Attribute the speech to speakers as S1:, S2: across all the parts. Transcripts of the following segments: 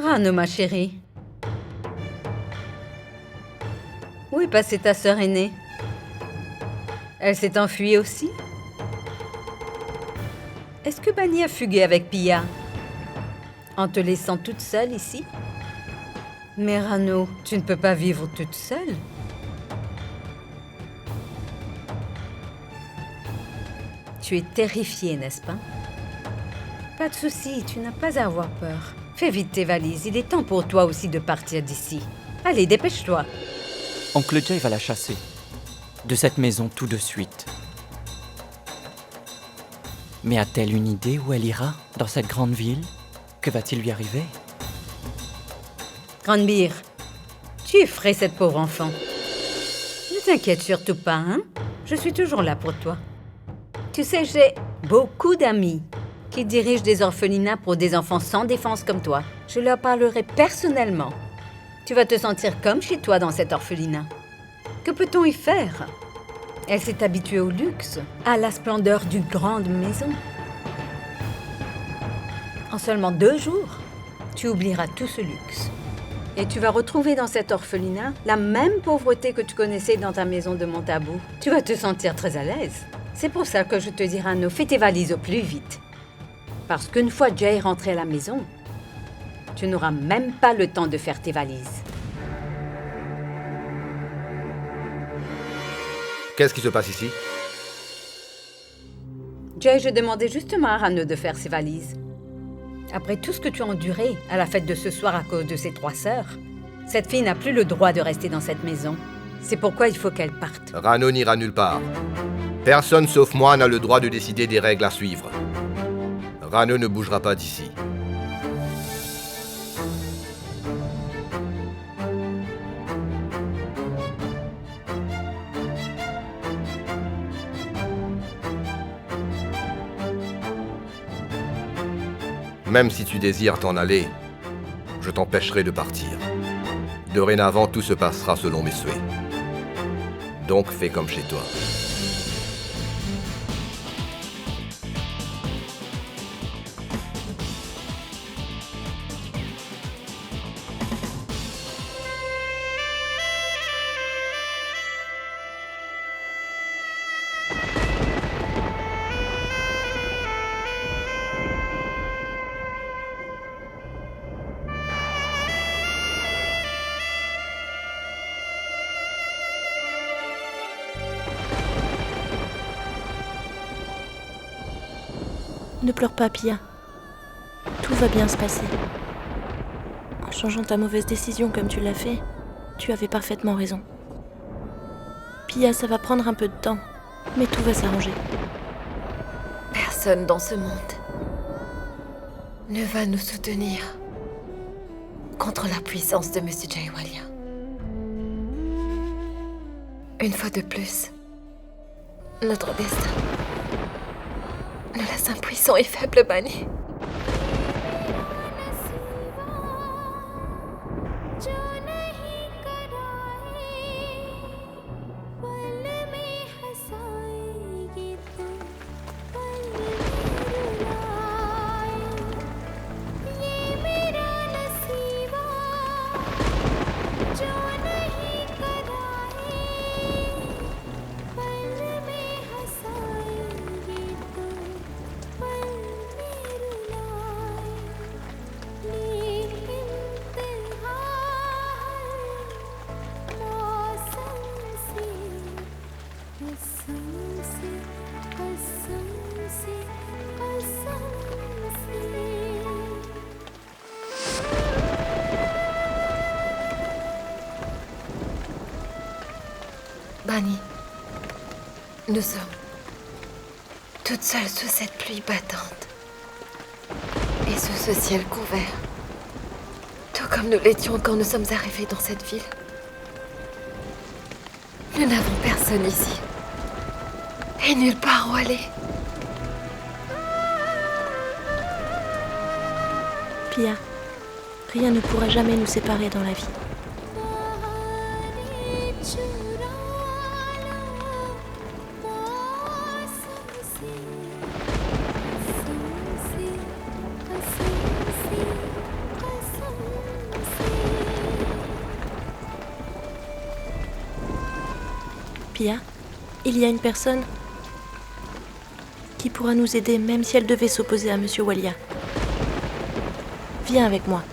S1: Rano, ma chérie. Où est passée ta sœur aînée? Elle s'est enfuie aussi? Est-ce que Bani a fugué avec Pia? En te laissant toute seule ici? Mais Rano, tu ne peux pas vivre toute seule. Tu es terrifiée, n'est-ce pas? Pas de souci, tu n'as pas à avoir peur. Fais vite tes valises, il est temps pour toi aussi de partir d'ici. Allez, dépêche-toi.
S2: Oncle Jay va la chasser. De cette maison tout de suite. Mais a-t-elle une idée où elle ira, dans cette grande ville? Que va-t-il lui arriver?
S1: Granbir, tu effraies cette pauvre enfant. Ne t'inquiète surtout pas, hein? Je suis toujours là pour toi. Tu sais, j'ai beaucoup d'amis qui dirigent des orphelinats pour des enfants sans défense comme toi. Je leur parlerai personnellement. Tu vas te sentir comme chez toi dans cet orphelinat. Que peut-on y faire? Elle s'est habituée au luxe, à la splendeur d'une grande maison. En seulement 2 jours, tu oublieras tout ce luxe. Et tu vas retrouver dans cet orphelinat la même pauvreté que tu connaissais dans ta maison de Montabou. Tu vas te sentir très à l'aise. C'est pour ça que je te dis, Rano, fais tes valises au plus vite. Parce qu'une fois Jay est rentré à la maison, tu n'auras même pas le temps de faire tes valises.
S3: Qu'est-ce qui se passe ici?
S1: Jay, je demandais justement à Rano de faire ses valises. Après tout ce que tu as enduré à la fête de ce soir à cause de ses 3 sœurs, cette fille n'a plus le droit de rester dans cette maison. C'est pourquoi il faut qu'elle parte.
S3: Rano n'ira nulle part. Personne sauf moi n'a le droit de décider des règles à suivre. Rano ne bougera pas d'ici. Même si tu désires t'en aller, je t'empêcherai de partir. Dorénavant, tout se passera selon mes souhaits. Donc fais comme chez toi.
S4: Ne pleure pas, Pia. Tout va bien se passer. En changeant ta mauvaise décision comme tu l'as fait, tu avais parfaitement raison. Pia, ça va prendre un peu de temps, mais tout va s'arranger.
S5: Personne dans ce monde ne va nous soutenir contre la puissance de Monsieur Jaywalia. Une fois de plus, notre destin nous laisse impuissants et faibles, Bani. Bani, nous sommes toutes seules sous cette pluie battante et sous ce ciel couvert, tout comme nous l'étions quand nous sommes arrivés dans cette ville. Nous n'avons personne ici et nulle part où aller.
S4: Pia, rien ne pourra jamais nous séparer dans la vie. Pia, il y a une personne qui pourra nous aider même si elle devait s'opposer à Monsieur Walia. Viens avec moi.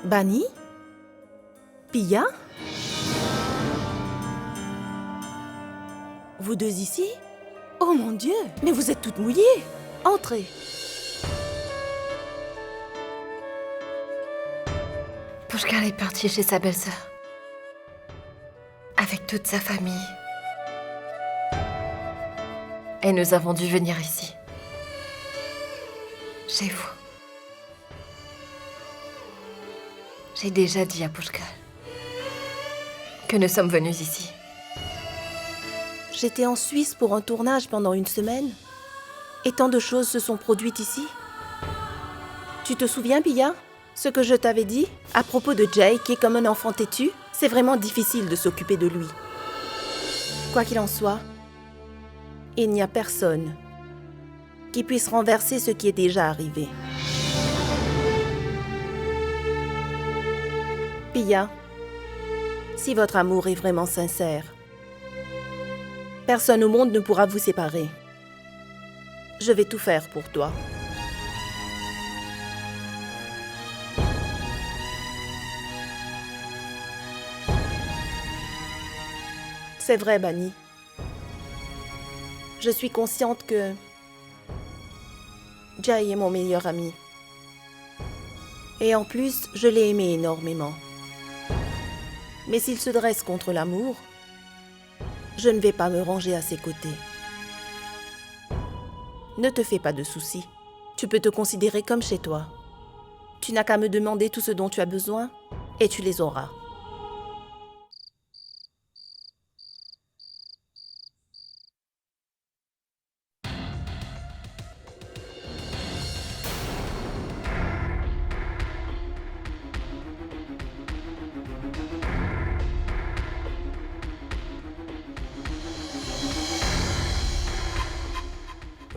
S6: Bani? Pia? Vous deux ici? Oh mon Dieu, mais vous êtes toutes mouillées. Entrez.
S5: Pushkar est parti chez sa belle-sœur. Avec toute sa famille. Et nous avons dû venir ici. Chez vous. J'ai déjà dit à Pushkar que nous sommes venus ici.
S6: J'étais en Suisse pour un tournage pendant une semaine. Et tant de choses se sont produites ici. Tu te souviens, Pia? Ce que je t'avais dit à propos de Jay qui est comme un enfant têtu? C'est vraiment difficile de s'occuper de lui. Quoi qu'il en soit, il n'y a personne qui puisse renverser ce qui est déjà arrivé. Pia, si votre amour est vraiment sincère, personne au monde ne pourra vous séparer. Je vais tout faire pour toi. C'est vrai, Bani. Je suis consciente que Jay est mon meilleur ami. Et en plus, je l'ai aimé énormément. Mais s'il se dresse contre l'amour, je ne vais pas me ranger à ses côtés. Ne te fais pas de soucis. Tu peux te considérer comme chez toi. Tu n'as qu'à me demander tout ce dont tu as besoin et tu les auras.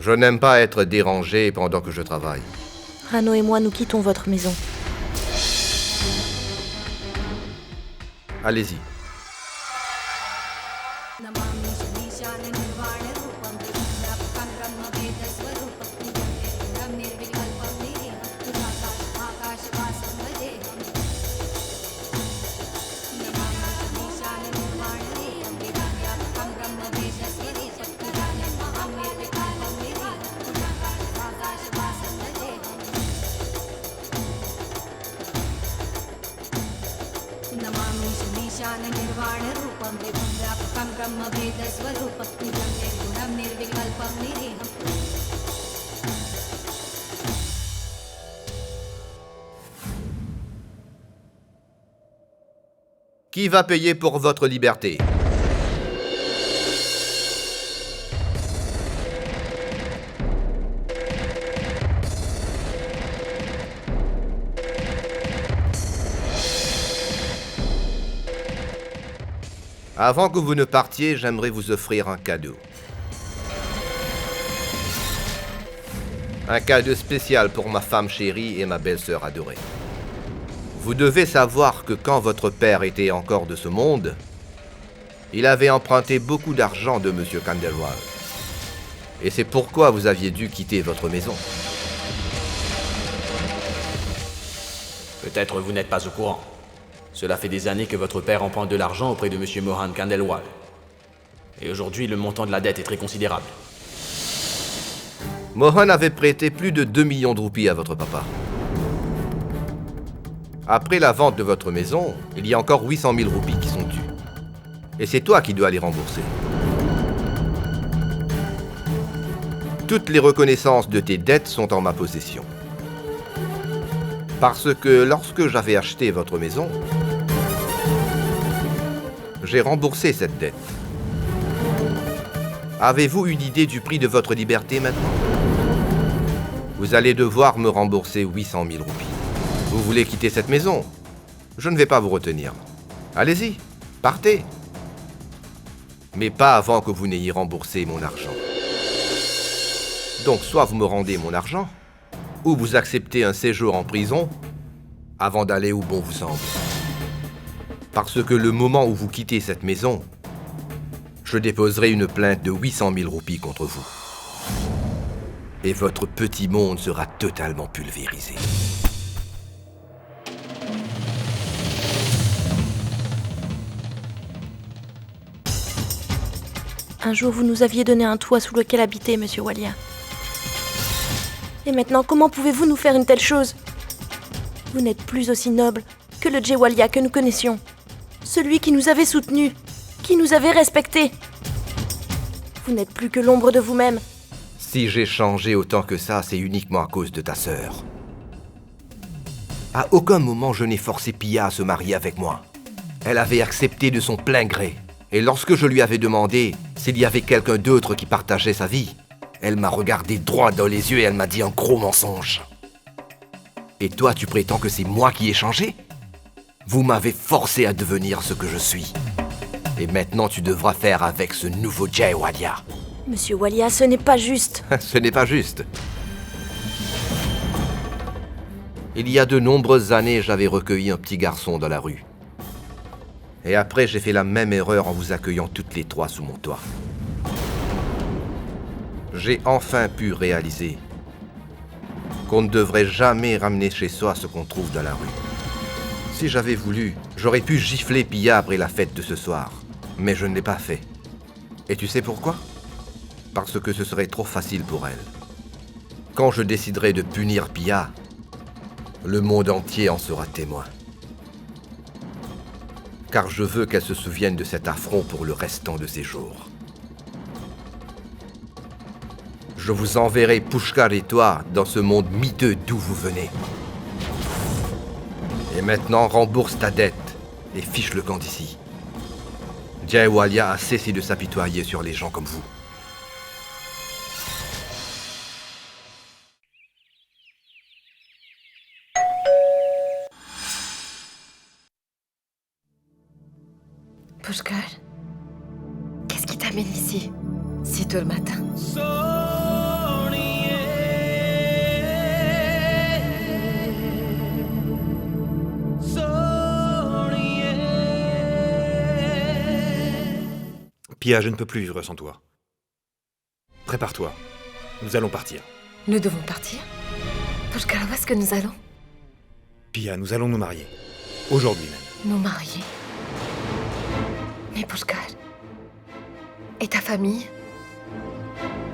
S3: Je n'aime pas être dérangé pendant que je travaille.
S4: Rano et moi, nous quittons votre maison.
S3: Allez-y. Qui va payer pour votre liberté? Avant que vous ne partiez, j'aimerais vous offrir un cadeau. Un cadeau spécial pour ma femme chérie et ma belle-sœur adorée. Vous devez savoir que quand votre père était encore de ce monde, il avait emprunté beaucoup d'argent de Monsieur Candelwal. Et c'est pourquoi vous aviez dû quitter votre maison.
S7: Peut-être vous n'êtes pas au courant. Cela fait des années que votre père emprunte de l'argent auprès de Monsieur Mohan Candelwal. Et aujourd'hui, le montant de la dette est très considérable.
S3: Mohan avait prêté plus de 2 millions de roupies à votre papa. Après la vente de votre maison, il y a encore 800 000 roupies qui sont dues. Et c'est toi qui dois les rembourser. Toutes les reconnaissances de tes dettes sont en ma possession. Parce que lorsque j'avais acheté votre maison, j'ai remboursé cette dette. Avez-vous une idée du prix de votre liberté maintenant? Vous allez devoir me rembourser 800 000 roupies. Vous voulez quitter cette maison? Je ne vais pas vous retenir. Allez-y, partez. Mais pas avant que vous n'ayez remboursé mon argent. Donc soit vous me rendez mon argent, ou vous acceptez un séjour en prison avant d'aller où bon vous semble. Parce que le moment où vous quittez cette maison, je déposerai une plainte de 800 000 roupies contre vous. Et votre petit monde sera totalement pulvérisé.
S4: Un jour, vous nous aviez donné un toit sous lequel habiter, monsieur Walia. Et maintenant, comment pouvez-vous nous faire une telle chose? Vous n'êtes plus aussi noble que le Jay Walia que nous connaissions. Celui qui nous avait soutenus, qui nous avait respectés. Vous n'êtes plus que l'ombre de vous-même.
S3: Si j'ai changé autant que ça, c'est uniquement à cause de ta sœur. À aucun moment je n'ai forcé Pia à se marier avec moi. Elle avait accepté de son plein gré. Et lorsque je lui avais demandé s'il y avait quelqu'un d'autre qui partageait sa vie, elle m'a regardé droit dans les yeux et elle m'a dit un gros mensonge. Et toi, tu prétends que c'est moi qui ai changé? Vous m'avez forcé à devenir ce que je suis. Et maintenant, tu devras faire avec ce nouveau Jay Walia.
S4: Monsieur Walia, ce n'est pas juste.
S3: Ce n'est pas juste. Il y a de nombreuses années, j'avais recueilli un petit garçon dans la rue. Et après, j'ai fait la même erreur en vous accueillant toutes les trois sous mon toit. J'ai enfin pu réaliser qu'on ne devrait jamais ramener chez soi ce qu'on trouve dans la rue. Si j'avais voulu, j'aurais pu gifler Pia après la fête de ce soir. Mais je ne l'ai pas fait. Et tu sais pourquoi? Parce que ce serait trop facile pour elle. Quand je déciderai de punir Pia, le monde entier en sera témoin. Car je veux qu'elle se souvienne de cet affront pour le restant de ses jours. Je vous enverrai Pushkar et toi dans ce monde miteux d'où vous venez. Et maintenant, rembourse ta dette et fiche le camp d'ici. Jay Walia a cessé de s'apitoyer sur les gens comme vous.
S5: Pushkar, qu'est-ce qui t'amène ici, si tôt le matin?
S8: Pia, je ne peux plus vivre sans toi. Prépare-toi. Nous allons partir.
S5: Nous devons partir? Pushkar, où est-ce que nous allons?
S8: Pia, nous allons nous marier. Aujourd'hui même.
S5: Nous marier? Mais Pushkar, et ta famille?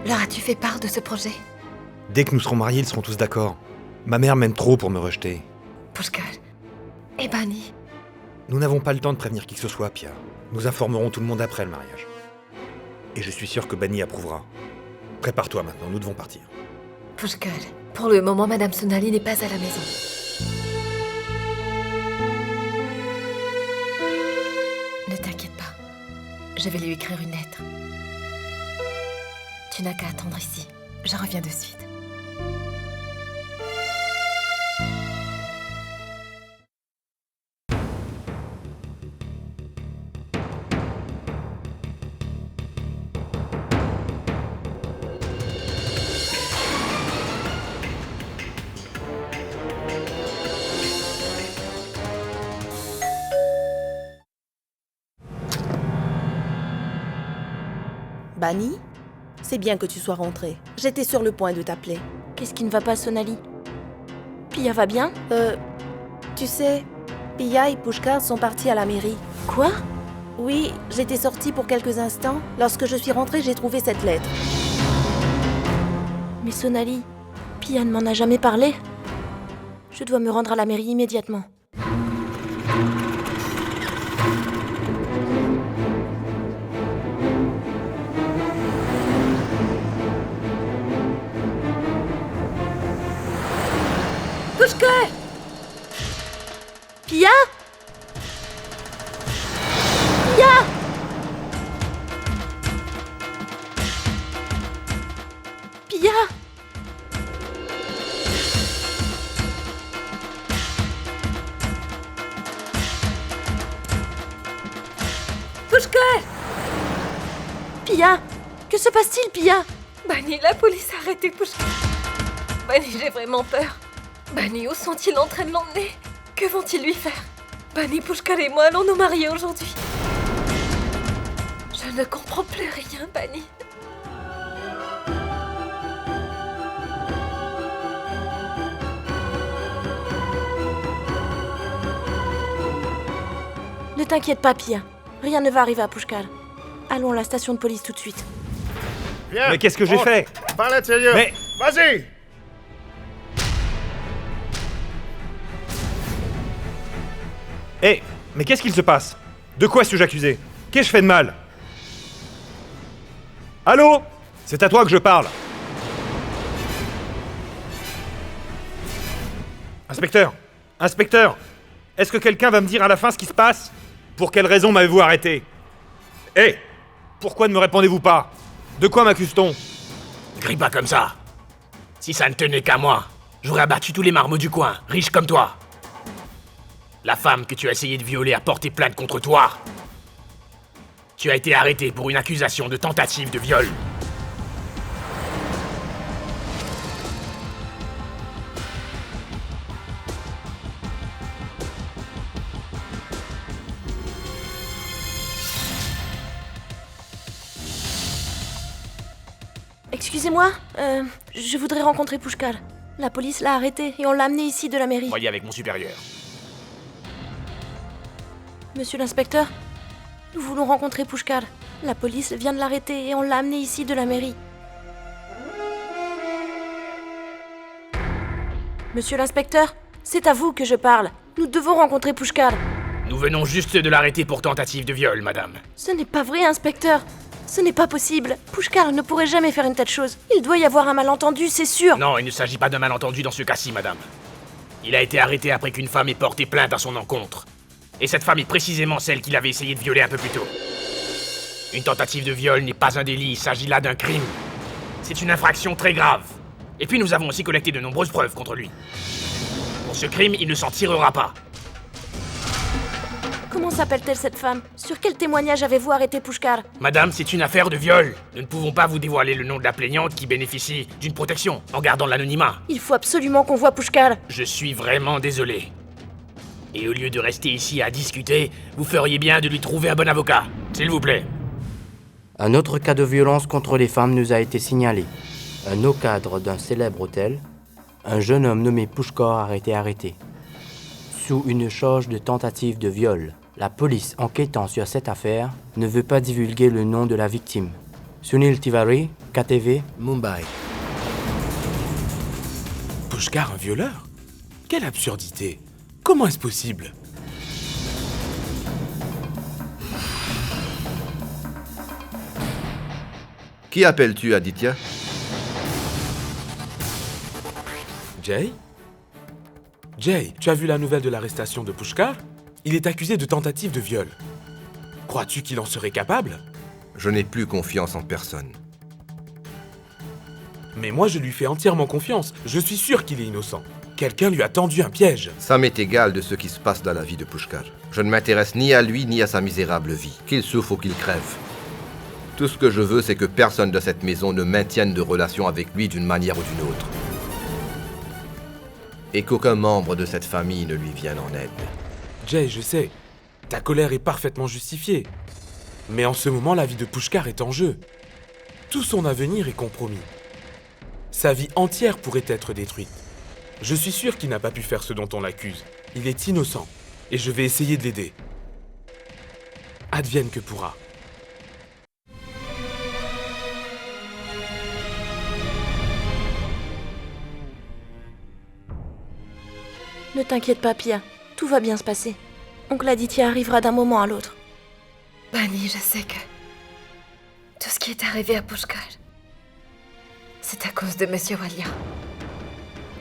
S5: Leur as-tu fait part de ce projet?
S8: Dès que nous serons mariés, ils seront tous d'accord. Ma mère m'aime trop pour me rejeter.
S5: Pushkar, et Bani?
S8: Nous n'avons pas le temps de prévenir qui que ce soit, Pia. Nous informerons tout le monde après le mariage. Et je suis sûr que Bani approuvera. Prépare-toi maintenant, nous devons partir.
S5: Pushkar, pour le moment, Madame Sonali n'est pas à la maison. Ne t'inquiète pas, je vais lui écrire une lettre. Tu n'as qu'à attendre ici, je reviens de suite.
S6: Bani, c'est bien que tu sois rentrée. J'étais sur le point de t'appeler.
S4: Qu'est-ce qui ne va pas, Sonali? Pia va bien?
S6: Tu sais, Pia et Pushkar sont partis à la mairie.
S4: Quoi?
S6: Oui, j'étais sortie pour quelques instants. Lorsque je suis rentrée, j'ai trouvé cette lettre.
S4: Mais Sonali, Pia ne m'en a jamais parlé. Je dois me rendre à la mairie immédiatement.
S1: Pushkar!
S4: Pia? Pia? Pia?
S1: Pushkar!
S4: Pia? Que se passe-t-il, Pia?
S5: Bunny, la police a arrêté Pushkar. Bunny, j'ai vraiment peur. Bunny, où sont-ils en train de l'emmener? Que vont-ils lui faire? Bunny, Pushkar et moi allons nous marier aujourd'hui. Je ne comprends plus rien, Bunny.
S4: Ne t'inquiète pas, Pia. Rien ne va arriver à Pushkar. Allons à la station de police tout de suite.
S9: Viens.
S8: Mais qu'est-ce que j'ai
S9: monte.
S8: fait?
S9: Par l'intérieur.
S8: Mais-
S9: Vas-y.
S8: Hé, mais qu'est-ce qu'il se passe? De quoi suis-je accusé? Qu'ai-je fait de mal? Allô? C'est à toi que je parle. Inspecteur! Inspecteur! Est-ce que quelqu'un va me dire à la fin ce qui se passe? Pour quelle raison m'avez-vous arrêté? Hé! Pourquoi ne me répondez-vous pas? De quoi m'accuse-t-on?
S7: Ne crie pas comme ça. Si ça ne tenait qu'à moi, j'aurais abattu tous les marmots du coin, riches comme toi. La femme que tu as essayé de violer a porté plainte contre toi. Tu as été arrêté pour une accusation de tentative de viol.
S4: Excusez-moi, je voudrais rencontrer Pushkar. La police l'a arrêté et on l'a amené ici de la mairie.
S7: Voyez avec mon supérieur.
S4: Monsieur l'inspecteur, nous voulons rencontrer Pushkar. La police vient de l'arrêter et on l'a amené ici de la mairie. Monsieur l'inspecteur, c'est à vous que je parle. Nous devons rencontrer Pushkar.
S7: Nous venons juste de l'arrêter pour tentative de viol, madame.
S4: Ce n'est pas vrai, inspecteur. Ce n'est pas possible. Pushkar ne pourrait jamais faire une telle chose. Il doit y avoir un malentendu, c'est sûr.
S7: Non, il ne s'agit pas d'un malentendu dans ce cas-ci, madame. Il a été arrêté après qu'une femme ait porté plainte à son encontre. Et cette femme est précisément celle qu'il avait essayé de violer un peu plus tôt. Une tentative de viol n'est pas un délit, il s'agit là d'un crime. C'est une infraction très grave. Et puis nous avons aussi collecté de nombreuses preuves contre lui. Pour ce crime, il ne s'en tirera pas.
S4: Comment s'appelle-t-elle cette femme? Sur quel témoignage avez-vous arrêté Pushkar?
S7: Madame, c'est une affaire de viol. Nous ne pouvons pas vous dévoiler le nom de la plaignante qui bénéficie d'une protection en gardant l'anonymat.
S4: Il faut absolument qu'on voie Pushkar.
S7: Je suis vraiment désolé. Et au lieu de rester ici à discuter, vous feriez bien de lui trouver un bon avocat, s'il vous plaît.
S10: Un autre cas de violence contre les femmes nous a été signalé. Un haut cadre d'un célèbre hôtel, un jeune homme nommé Pushkar a été arrêté. Sous une charge de tentative de viol, la police enquêtant sur cette affaire ne veut pas divulguer le nom de la victime. Sunil Tiwari, KTV, Mumbai.
S11: Pushkar, un violeur? Quelle absurdité! Comment est-ce possible?
S3: Qui appelles-tu, Aditya?
S11: Jay? Jay, tu as vu la nouvelle de l'arrestation de Pushkar? Il est accusé de tentative de viol. Crois-tu qu'il en serait capable?
S3: Je n'ai plus confiance en personne.
S11: Mais moi, je lui fais entièrement confiance. Je suis sûr qu'il est innocent. Quelqu'un lui a tendu un piège.
S3: Ça m'est égal de ce qui se passe dans la vie de Pushkar. Je ne m'intéresse ni à lui ni à sa misérable vie. Qu'il souffre ou qu'il crève. Tout ce que je veux, c'est que personne de cette maison ne maintienne de relation avec lui d'une manière ou d'une autre. Et qu'aucun membre de cette famille ne lui vienne en aide.
S11: Jay, je sais. Ta colère est parfaitement justifiée. Mais en ce moment, la vie de Pushkar est en jeu. Tout son avenir est compromis. Sa vie entière pourrait être détruite. Je suis sûr qu'il n'a pas pu faire ce dont on l'accuse. Il est innocent. Et je vais essayer de l'aider. Advienne que pourra.
S4: Ne t'inquiète pas, Pia. Tout va bien se passer. Oncle Aditya arrivera d'un moment à l'autre.
S5: Bunny, je sais que tout ce qui est arrivé à Pushkar, c'est à cause de Monsieur Walia.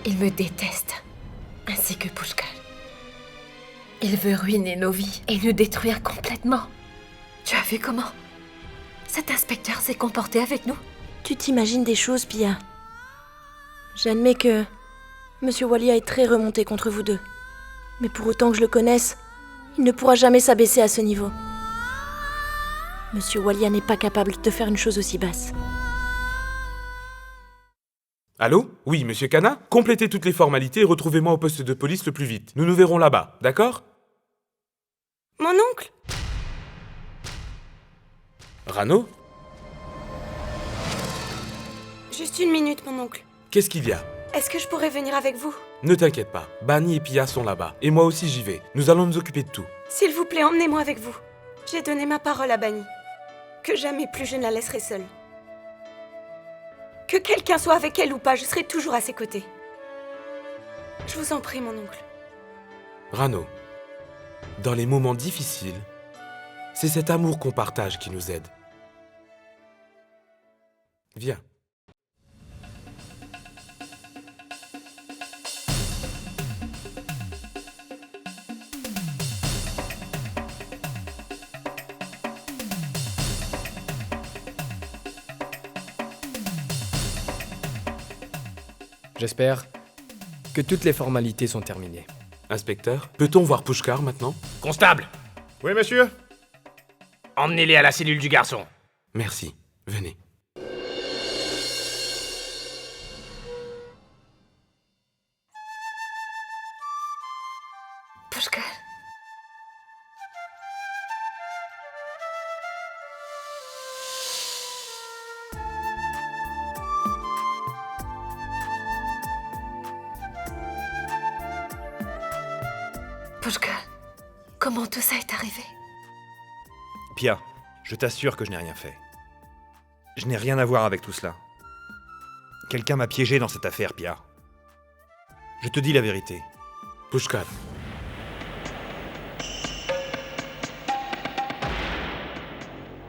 S5: Il me déteste. ainsi que Pushkar. Il veut ruiner nos vies et nous détruire complètement. Tu as vu comment cet inspecteur s'est comporté avec nous?
S4: Tu t'imagines des choses, Pia. J'admets que Monsieur Walia est très remonté contre vous deux. Mais pour autant que je le connaisse, il ne pourra jamais s'abaisser à ce niveau. Monsieur Walia n'est pas capable de faire une chose aussi basse.
S11: Allô? Oui, monsieur Kana? Complétez toutes les formalités et retrouvez-moi au poste de police le plus vite. Nous nous verrons là-bas, d'accord?
S4: Mon oncle?
S11: Rano?
S4: Juste une minute, mon oncle.
S11: Qu'est-ce qu'il y a?
S4: Est-ce que je pourrais venir avec vous?
S11: Ne t'inquiète pas, Bani et Pia sont là-bas. Et moi aussi j'y vais. Nous allons nous occuper de tout.
S4: S'il vous plaît, emmenez-moi avec vous. J'ai donné ma parole à Bani. Que jamais plus je ne la laisserai seule. Que quelqu'un soit avec elle ou pas, je serai toujours à ses côtés. Je vous en prie, mon oncle.
S11: Rano, dans les moments difficiles, c'est cet amour qu'on partage qui nous aide. Viens.
S12: J'espère que toutes les formalités sont terminées.
S11: Inspecteur, peut-on voir Pushkar maintenant?
S7: Constable!
S9: Oui, monsieur?
S7: Emmenez-les à la cellule du garçon.
S11: Merci. Venez.
S5: Pushkar. Pushkar, comment tout ça est arrivé?
S8: Pia, je t'assure que je n'ai rien fait. Je n'ai rien à voir avec tout cela. Quelqu'un m'a piégé dans cette affaire, Pia. Je te dis la vérité.
S11: Pushkar.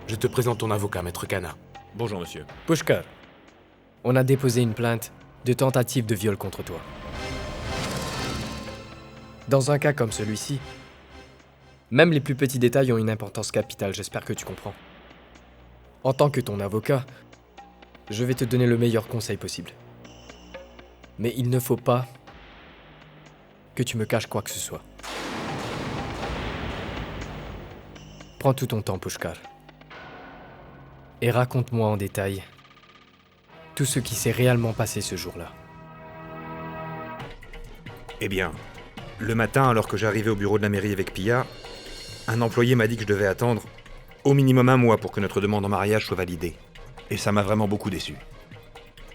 S11: Je te présente ton avocat, Maître Kana.
S8: Bonjour, monsieur.
S12: Pushkar, on a déposé une plainte de tentative de viol contre toi. Dans un cas comme celui-ci, même les plus petits détails ont une importance capitale, j'espère que tu comprends. En tant que ton avocat, je vais te donner le meilleur conseil possible. Mais il ne faut pas que tu me caches quoi que ce soit. Prends tout ton temps, Pushkar. Et raconte-moi en détail tout ce qui s'est réellement passé ce jour-là.
S8: Eh bien, le matin, alors que j'arrivais au bureau de la mairie avec Pia, un employé m'a dit que je devais attendre au minimum un mois pour que notre demande en mariage soit validée. Et ça m'a vraiment beaucoup déçu.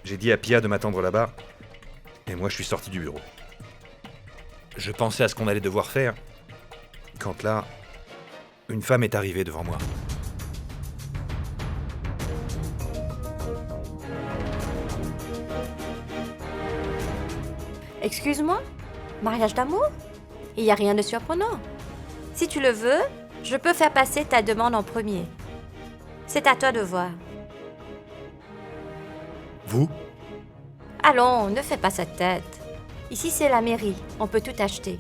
S8: J'ai dit à Pia de m'attendre là-bas, et moi je suis sorti du bureau. Je pensais à ce qu'on allait devoir faire, quand là, une femme est arrivée devant moi.
S13: Excuse-moi? Mariage d'amour? Il n'y a rien de surprenant. Si tu le veux, je peux faire passer ta demande en premier. C'est à toi de voir.
S8: Vous?
S13: Allons, ne fais pas cette tête. Ici, c'est la mairie. On peut tout acheter.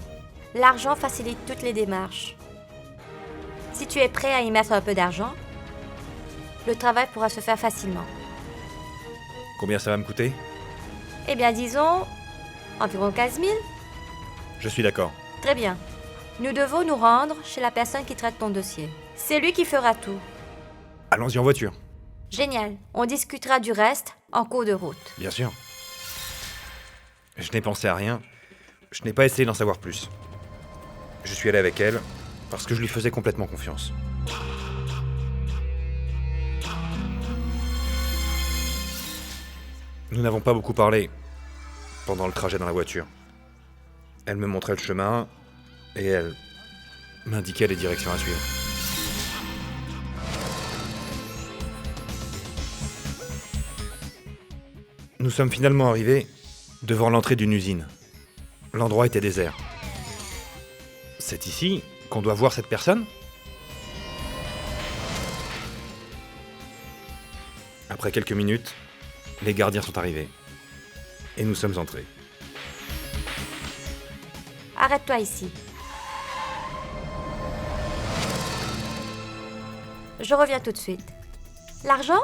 S13: L'argent facilite toutes les démarches. Si tu es prêt à y mettre un peu d'argent, le travail pourra se faire facilement.
S8: Combien ça va me coûter?
S13: Eh bien, disons, environ 15 000.
S8: Je suis d'accord.
S13: Très bien. Nous devons nous rendre chez la personne qui traite ton dossier. C'est lui qui fera tout.
S8: Allons-y en voiture.
S13: Génial. On discutera du reste en cours de route.
S8: Bien sûr. Je n'ai pensé à rien. Je n'ai pas essayé d'en savoir plus. Je suis allé avec elle parce que je lui faisais complètement confiance. Nous n'avons pas beaucoup parlé pendant le trajet dans la voiture. Elle me montrait le chemin et elle m'indiquait les directions à suivre. Nous sommes finalement arrivés devant l'entrée d'une usine. L'endroit était désert. C'est ici qu'on doit voir cette personne? Après quelques minutes, les gardiens sont arrivés. Et nous sommes entrés.
S13: Arrête-toi ici. Je reviens tout de suite. L'argent?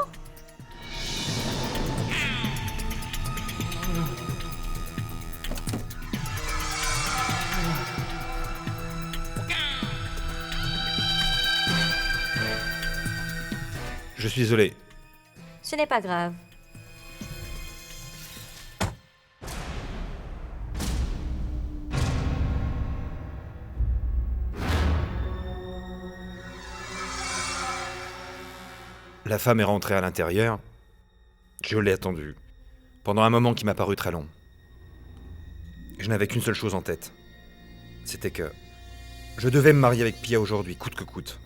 S8: Je suis désolé.
S13: Ce n'est pas grave.
S8: La femme est rentrée à l'intérieur. Je l'ai attendue. Pendant un moment qui m'a paru très long. Je n'avais qu'une seule chose en tête. C'était que je devais me marier avec Pia aujourd'hui, coûte que coûte.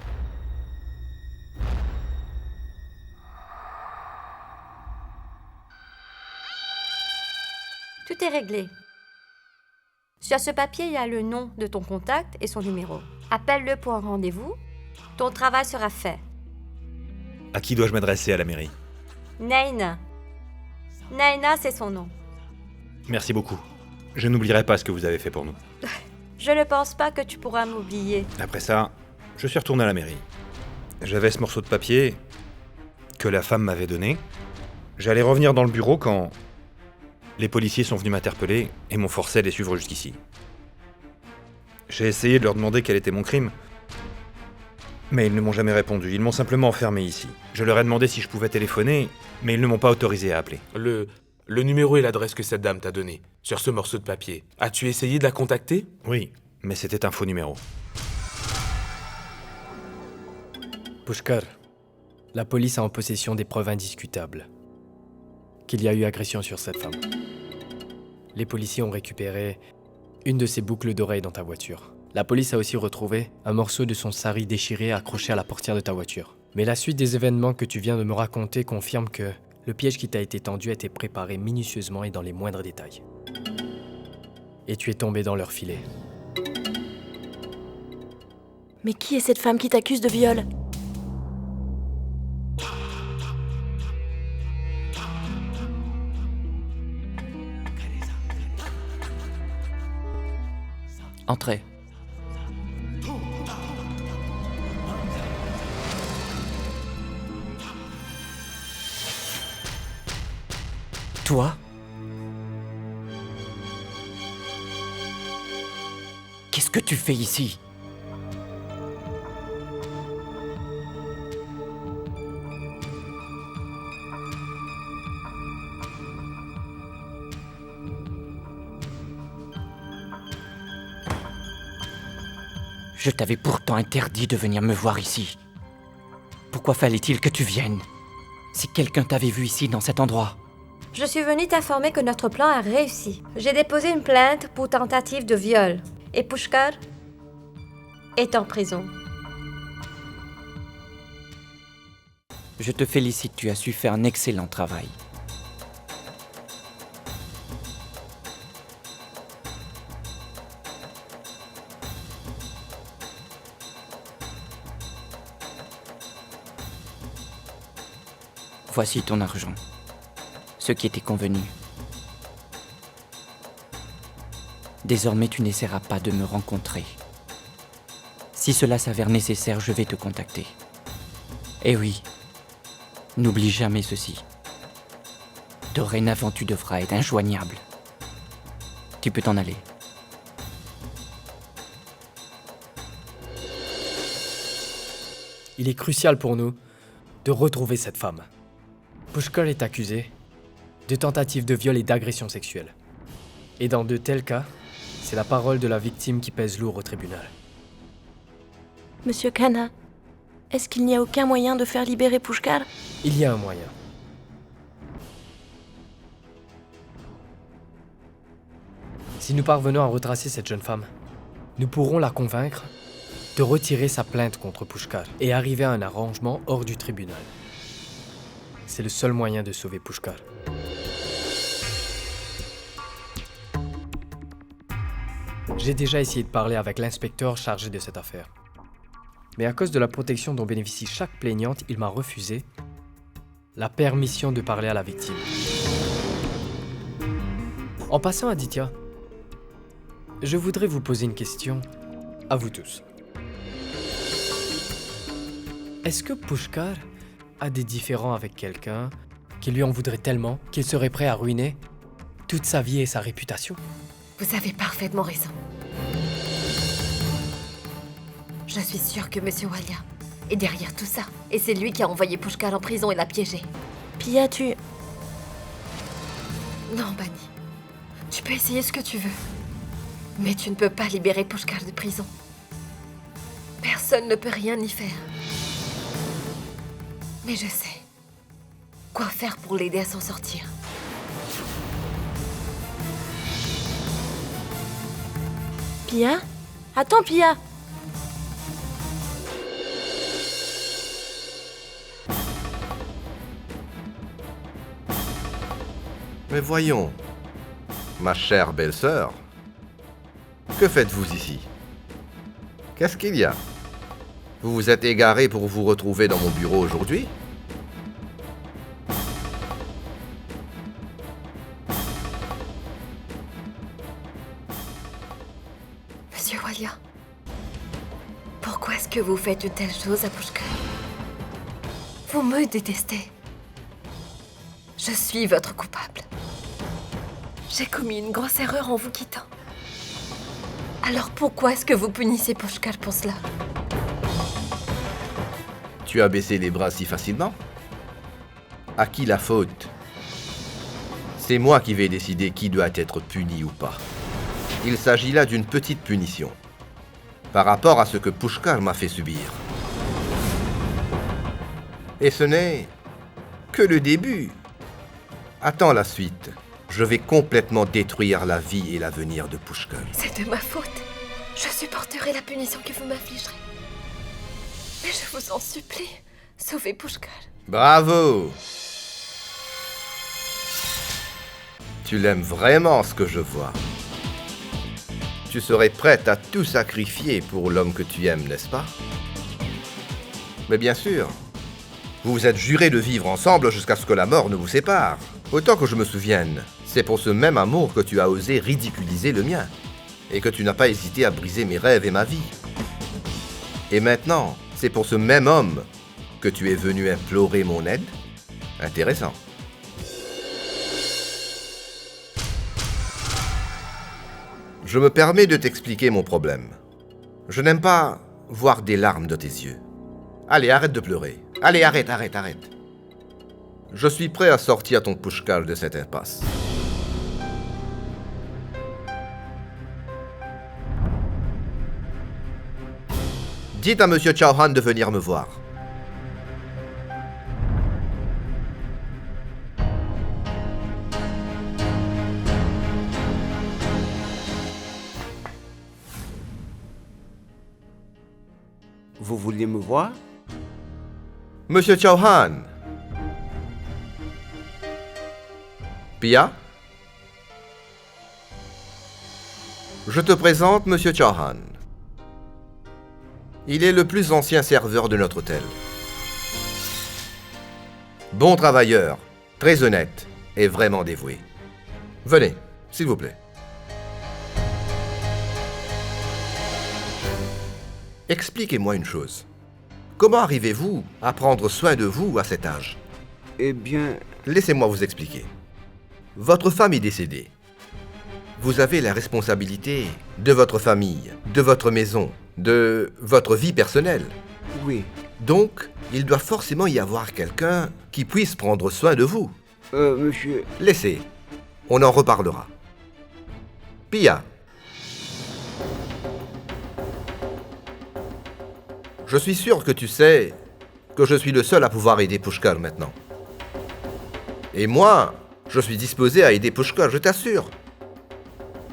S13: Tout est réglé. Sur ce papier, il y a le nom de ton contact et son numéro. Appelle-le pour un rendez-vous. Ton travail sera fait.
S8: À qui dois-je m'adresser à la mairie?
S13: Naina. Naina, c'est son nom.
S8: Merci beaucoup. Je n'oublierai pas ce que vous avez fait pour nous.
S13: Je ne pense pas que tu pourras m'oublier.
S8: Après ça, je suis retourné à la mairie. J'avais ce morceau de papier que la femme m'avait donné. J'allais revenir dans le bureau quand les policiers sont venus m'interpeller et m'ont forcé à les suivre jusqu'ici. J'ai essayé de leur demander quel était mon crime, mais ils ne m'ont jamais répondu. Ils m'ont simplement enfermé ici. Je leur ai demandé si je pouvais téléphoner, mais ils ne m'ont pas autorisé à appeler.
S11: Le numéro et l'adresse que cette dame t'a donné sur ce morceau de papier. As-tu essayé de la contacter?
S8: Oui, mais c'était un faux numéro.
S12: Pushkar, la police a en possession des preuves indiscutables qu'il y a eu agression sur cette femme. Les policiers ont récupéré une de ses boucles d'oreilles dans ta voiture. La police a aussi retrouvé un morceau de son sari déchiré accroché à la portière de ta voiture. Mais la suite des événements que tu viens de me raconter confirme que le piège qui t'a été tendu a été préparé minutieusement et dans les moindres détails. Et tu es tombé dans leur filet.
S4: Mais qui est cette femme qui t'accuse de viol?
S2: Entrez. Toi? Qu'est-ce que tu fais ici? Je t'avais pourtant interdit de venir me voir ici. Pourquoi fallait-il que tu viennes? Si quelqu'un t'avait vu ici, dans cet endroit.
S13: Je suis venue t'informer que notre plan a réussi. J'ai déposé une plainte pour tentative de viol. Et Pushkar est en prison.
S2: Je te félicite, tu as su faire un excellent travail. Voici ton argent. Ce qui était convenu. Désormais, tu n'essaieras pas de me rencontrer. Si cela s'avère nécessaire, je vais te contacter. Et oui, n'oublie jamais ceci. Dorénavant, tu devras être injoignable. Tu peux t'en aller.
S12: Il est crucial pour nous de retrouver cette femme. Pushkar est accusé de tentative de viol et d'agression sexuelle. Et dans de tels cas, c'est la parole de la victime qui pèse lourd au tribunal.
S4: Monsieur Khanna, est-ce qu'il n'y a aucun moyen de faire libérer Pushkar?
S12: Il y a un moyen. Si nous parvenons à retracer cette jeune femme, nous pourrons la convaincre de retirer sa plainte contre Pushkar et arriver à un arrangement hors du tribunal. C'est le seul moyen de sauver Pushkar. J'ai déjà essayé de parler avec l'inspecteur chargé de cette affaire. Mais à cause de la protection dont bénéficie chaque plaignante, il m'a refusé la permission de parler à la victime. En passant, Aditya, je voudrais vous poser une question à vous tous. Est-ce que Pushkar a des différends avec quelqu'un qui lui en voudrait tellement qu'il serait prêt à ruiner toute sa vie et sa réputation?
S5: Vous avez parfaitement raison. Je suis sûre que Monsieur Walia est derrière tout ça. Et c'est lui qui a envoyé Pushkar en prison et l'a piégé.
S4: Pia, tu...
S5: Non, Bani. Tu peux essayer ce que tu veux. Mais tu ne peux pas libérer Pushkar de prison. Personne ne peut rien y faire. Mais je sais quoi faire pour l'aider à s'en sortir.
S4: Pia? Attends, Pia!
S3: Mais voyons, ma chère belle-sœur, que faites-vous ici? Qu'est-ce qu'il y a? Vous vous êtes égaré pour vous retrouver dans mon bureau aujourd'hui?
S5: Monsieur Walia, pourquoi est-ce que vous faites une telle chose à Pushkar? Vous me détestez. Je suis votre coupable. J'ai commis une grosse erreur en vous quittant. Alors pourquoi est-ce que vous punissez Pushkar pour cela?
S3: Tu as baissé les bras si facilement? À qui la faute? C'est moi qui vais décider qui doit être puni ou pas. Il s'agit là d'une petite punition, par rapport à ce que Pushkar m'a fait subir. Et ce n'est que le début. Attends la suite. Je vais complètement détruire la vie et l'avenir de Pushkar.
S5: C'est de ma faute. Je supporterai la punition que vous m'infligerez. Mais je vous en supplie, sauvez Pushkar.
S3: Bravo! Tu l'aimes vraiment, ce que je vois. Tu serais prête à tout sacrifier pour l'homme que tu aimes, n'est-ce pas? Mais bien sûr, vous vous êtes jurés de vivre ensemble jusqu'à ce que la mort ne vous sépare. Autant que je me souvienne, c'est pour ce même amour que tu as osé ridiculiser le mien, et que tu n'as pas hésité à briser mes rêves et ma vie. Et maintenant, c'est pour ce même homme que tu es venu implorer mon aide? Intéressant. Je me permets de t'expliquer mon problème. Je n'aime pas voir des larmes de tes yeux. Allez, arrête de pleurer. Allez, arrête. Je suis prêt à sortir ton Pushkar de cette impasse. Dites à Monsieur Chauhan de venir me voir.
S14: Vous vouliez me voir?
S3: Monsieur Chauhan. Pia? Je te présente Monsieur Chauhan. Il est le plus ancien serveur de notre hôtel. Bon travailleur, très honnête et vraiment dévoué. Venez, s'il vous plaît. Expliquez-moi une chose. Comment arrivez-vous à prendre soin de vous à cet âge?
S14: Eh bien...
S3: Laissez-moi vous expliquer. Votre femme est décédée. Vous avez la responsabilité de votre famille, de votre maison, de votre vie personnelle.
S14: Oui.
S3: Donc, il doit forcément y avoir quelqu'un qui puisse prendre soin de vous.
S14: Monsieur...
S3: Laissez. On en reparlera. Pia. Je suis sûr que tu sais que je suis le seul à pouvoir aider Pushkar maintenant. Et moi, je suis disposé à aider Pushkar, je t'assure.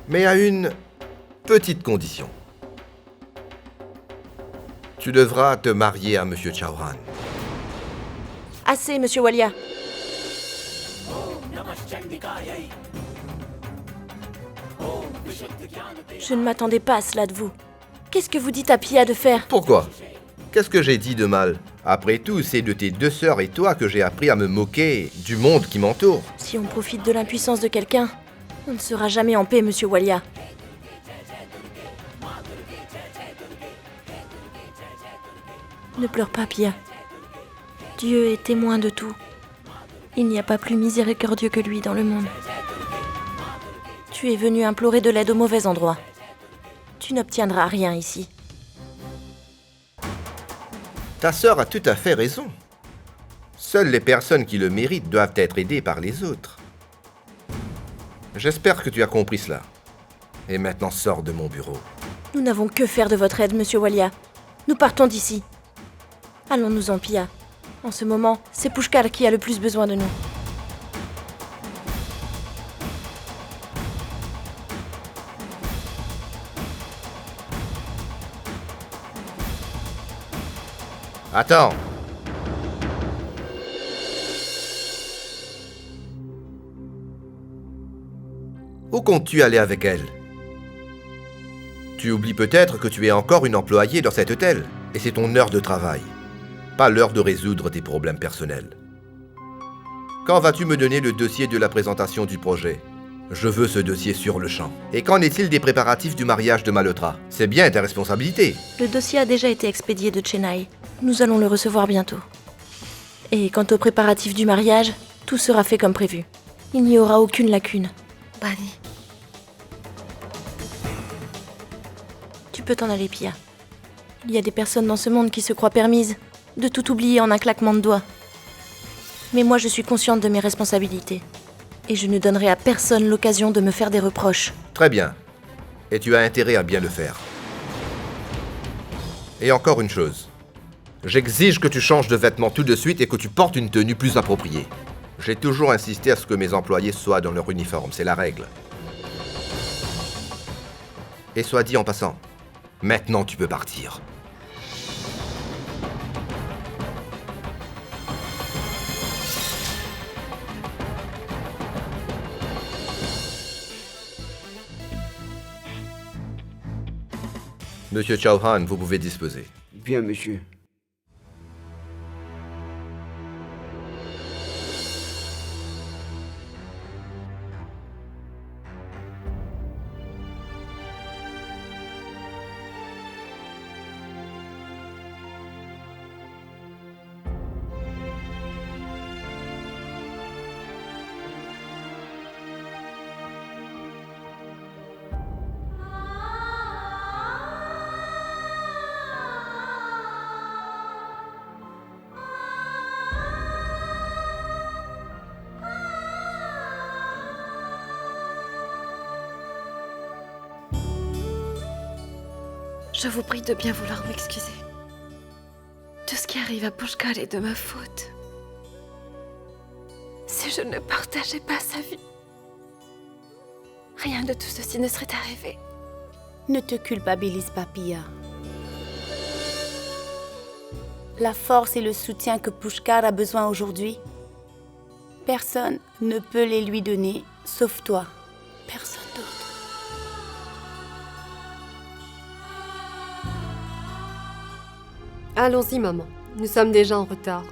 S3: Mais à une petite condition. Tu devras te marier à Monsieur Chauhan.
S4: Assez, Monsieur Walia. Je ne m'attendais pas à cela de vous. Qu'est-ce que vous dites à Pia de faire?
S3: Pourquoi? Qu'est-ce que j'ai dit de mal? Après tout, c'est de tes deux sœurs et toi que j'ai appris à me moquer du monde qui m'entoure.
S4: Si on profite de l'impuissance de quelqu'un, on ne sera jamais en paix, Monsieur Walia. Ne pleure pas, Pia. Dieu est témoin de tout. Il n'y a pas plus miséricordieux que lui dans le monde. Tu es venu implorer de l'aide au mauvais endroit. Tu n'obtiendras rien ici.
S3: Ta sœur a tout à fait raison. Seules les personnes qui le méritent doivent être aidées par les autres. J'espère que tu as compris cela. Et maintenant, sors de mon bureau.
S4: Nous n'avons que faire de votre aide, Monsieur Walia. Nous partons d'ici. Allons-nous-en, Pia. En ce moment, c'est Pushkar qui a le plus besoin de nous.
S3: Attends. Où comptes-tu aller avec elle? Tu oublies peut-être que tu es encore une employée dans cet hôtel, et c'est ton heure de travail, pas l'heure de résoudre tes problèmes personnels. Quand vas-tu me donner le dossier de la présentation du projet? Je veux ce dossier sur le champ. Et qu'en est-il des préparatifs du mariage de Malhotra? C'est bien ta responsabilité.
S4: Le dossier a déjà été expédié de Chennai. Nous allons le recevoir bientôt. Et quant aux préparatifs du mariage, tout sera fait comme prévu. Il n'y aura aucune lacune.
S5: Bani.
S4: Tu peux t'en aller, Pia. Il y a des personnes dans ce monde qui se croient permises de tout oublier en un claquement de doigts. Mais moi, je suis consciente de mes responsabilités. Et je ne donnerai à personne l'occasion de me faire des reproches.
S3: Très bien. Et tu as intérêt à bien le faire. Et encore une chose. J'exige que tu changes de vêtements tout de suite et que tu portes une tenue plus appropriée. J'ai toujours insisté à ce que mes employés soient dans leur uniforme, c'est la règle. Et soit dit en passant, maintenant tu peux partir. Monsieur Chauhan, vous pouvez disposer.
S14: Bien, monsieur.
S5: Je vous prie de bien vouloir m'excuser. Tout ce qui arrive à Pushkar est de ma faute. Si je ne partageais pas sa vie, rien de tout ceci ne serait arrivé.
S6: Ne te culpabilise pas, Pia. La force et le soutien que Pushkar a besoin aujourd'hui, personne ne peut les lui donner, sauf toi. Personne d'autre.
S15: Allons-y, maman. Nous sommes déjà en retard.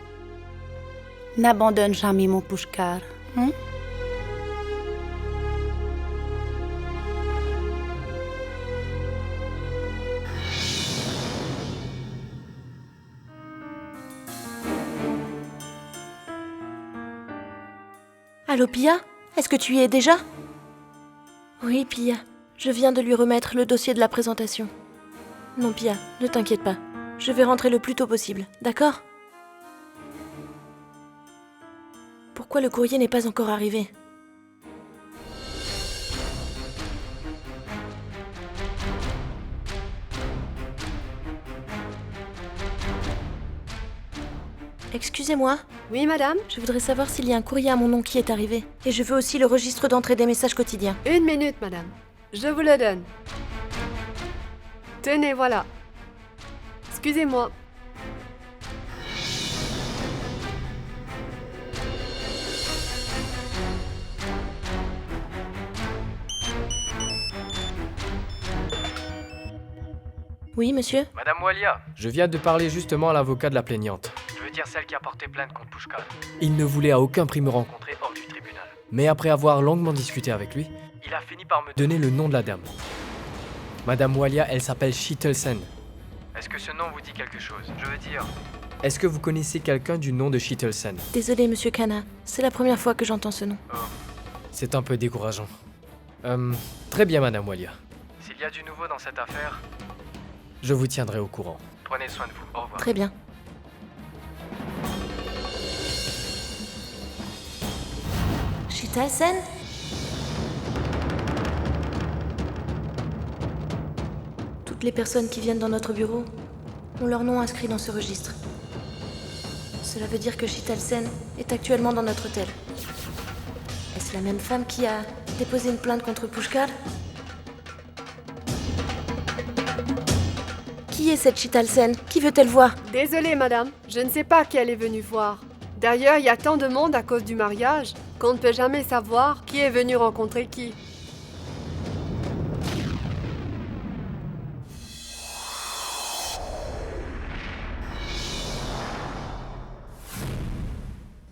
S6: N'abandonne jamais mon Pushkar. Hein?
S4: Allô, Pia? Est-ce que tu y es déjà? Oui, Pia. Je viens de lui remettre le dossier de la présentation. Non, Pia, ne t'inquiète pas. Je vais rentrer le plus tôt possible, d'accord? Pourquoi le courrier n'est pas encore arrivé? Excusez-moi.
S15: Oui, madame?
S4: Je voudrais savoir s'il y a un courrier à mon nom qui est arrivé. Et je veux aussi le registre d'entrée des messages quotidiens.
S15: 1 minute, madame. Je vous le donne. Tenez, voilà. Excusez-moi.
S4: Oui, monsieur?
S12: Madame Walia. Je viens de parler justement à l'avocat de la plaignante. Je veux dire celle qui a porté plainte contre Pushkar. Il ne voulait à aucun prix me rencontrer hors du tribunal. Mais après avoir longuement discuté avec lui, il a fini par me donner le nom de la dame. Madame Walia, elle s'appelle Sheetal Sen. Est-ce que ce nom vous dit quelque chose? Je veux dire... Est-ce que vous connaissez quelqu'un du nom de Sheetalsen?
S4: Désolé, monsieur Kana. C'est la première fois que j'entends ce nom.
S12: C'est un peu décourageant. Très bien, Madame Walia. S'il y a du nouveau dans cette affaire, je vous tiendrai au courant. Prenez soin de vous. Au revoir.
S4: Très bien. Sheetalsen? Toutes les personnes qui viennent dans notre bureau ont leur nom inscrit dans ce registre. Cela veut dire que Sheetalsen est actuellement dans notre hôtel. Est-ce la même femme qui a déposé une plainte contre Pushkar? Qui est cette Sheetalsen? Qui veut-elle voir?
S15: Désolée, madame. Je ne sais pas qui elle est venue voir. D'ailleurs, il y a tant de monde à cause du mariage qu'on ne peut jamais savoir qui est venu rencontrer qui.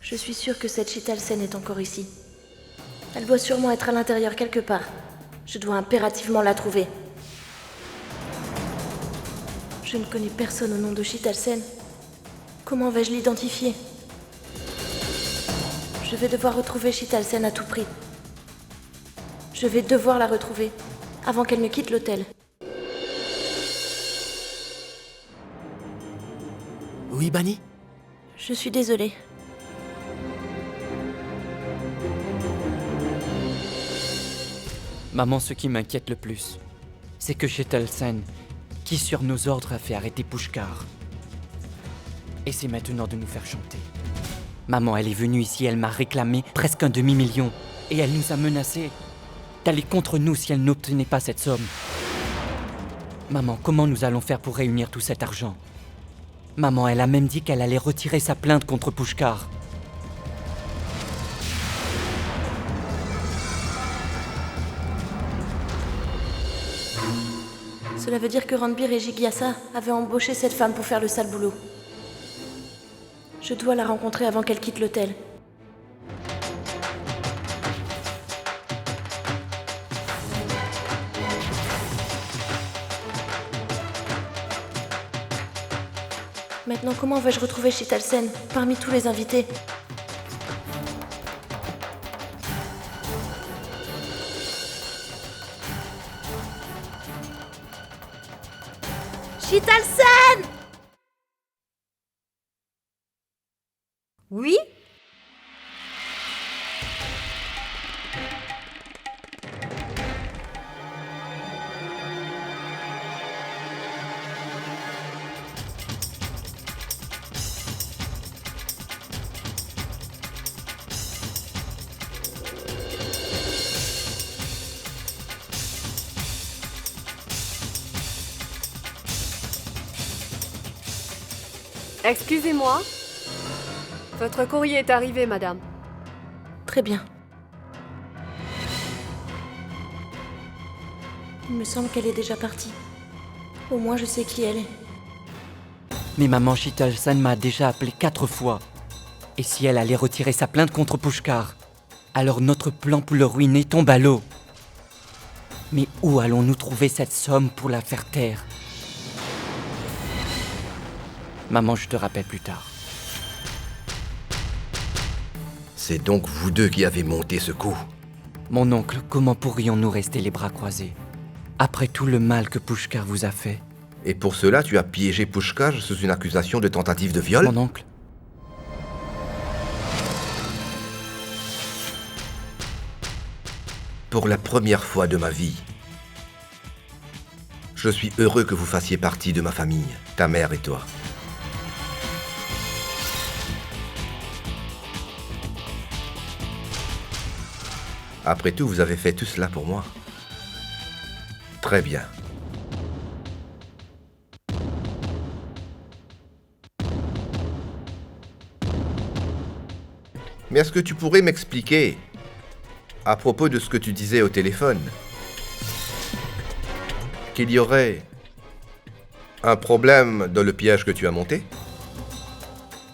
S4: Je suis sûre que cette Sheetalsen est encore ici. Elle doit sûrement être à l'intérieur quelque part. Je dois impérativement la trouver. Je ne connais personne au nom de Sheetalsen. Comment vais-je l'identifier? Je vais devoir retrouver Sheetalsen à tout prix. Je vais devoir la retrouver avant qu'elle ne quitte l'hôtel.
S2: Oui, Bani?
S4: Je suis désolée.
S2: Maman, ce qui m'inquiète le plus, c'est que Sheetalsen, qui sur nos ordres a fait arrêter Pushkar, essaie maintenant de nous faire chanter. Maman, elle est venue ici, elle m'a réclamé presque un demi-million, et elle nous a menacés d'aller contre nous si elle n'obtenait pas cette somme. Maman, comment nous allons faire pour réunir tout cet argent? Maman, elle a même dit qu'elle allait retirer sa plainte contre Pushkar.
S4: Cela veut dire que Ranbir et Jigyasa avaient embauché cette femme pour faire le sale boulot. Je dois la rencontrer avant qu'elle quitte l'hôtel. Maintenant, comment vais-je retrouver Sheetalsen parmi tous les invités?
S13: Sheetalsen! Oui?
S15: Excusez-moi. Votre courrier est arrivé, madame.
S4: Très bien. Il me semble qu'elle est déjà partie. Au moins, je sais qui elle est.
S2: Mais maman, Sheetalsen m'a déjà appelé 4 fois. Et si elle allait retirer sa plainte contre Pushkar, alors notre plan pour le ruiner tombe à l'eau. Mais où allons-nous trouver cette somme pour la faire taire? Maman, je te rappelle plus tard.
S3: C'est donc vous deux qui avez monté ce coup.
S2: Mon oncle, comment pourrions-nous rester les bras croisés? Après tout le mal que Pushkar vous a fait.
S3: Et pour cela, tu as piégé Pushkar sous une accusation de tentative de viol?
S2: Mon oncle.
S3: Pour la première fois de ma vie, je suis heureux que vous fassiez partie de ma famille, ta mère et toi. Après tout, vous avez fait tout cela pour moi. Très bien. Mais est-ce que tu pourrais m'expliquer, à propos de ce que tu disais au téléphone, qu'il y aurait un problème dans le piège que tu as monté?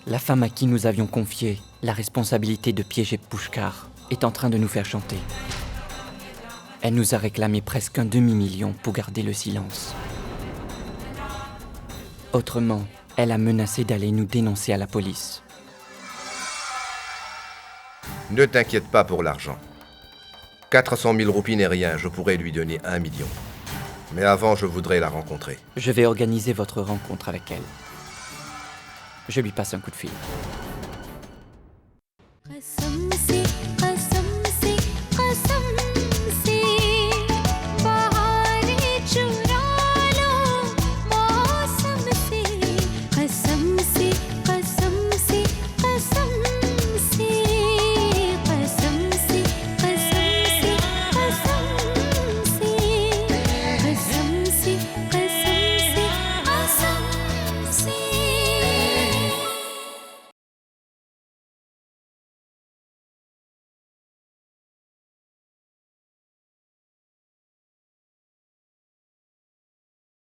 S2: La femme à qui nous avions confié la responsabilité de piéger Pushkar est en train de nous faire chanter. Elle nous a réclamé presque un demi-million pour garder le silence. Autrement, elle a menacé d'aller nous dénoncer à la police.
S3: Ne t'inquiète pas pour l'argent. 400 000 roupies n'est rien, je pourrais lui donner 1 million. Mais avant, je voudrais la rencontrer.
S2: Je vais organiser votre rencontre avec elle. Je lui passe un coup de fil.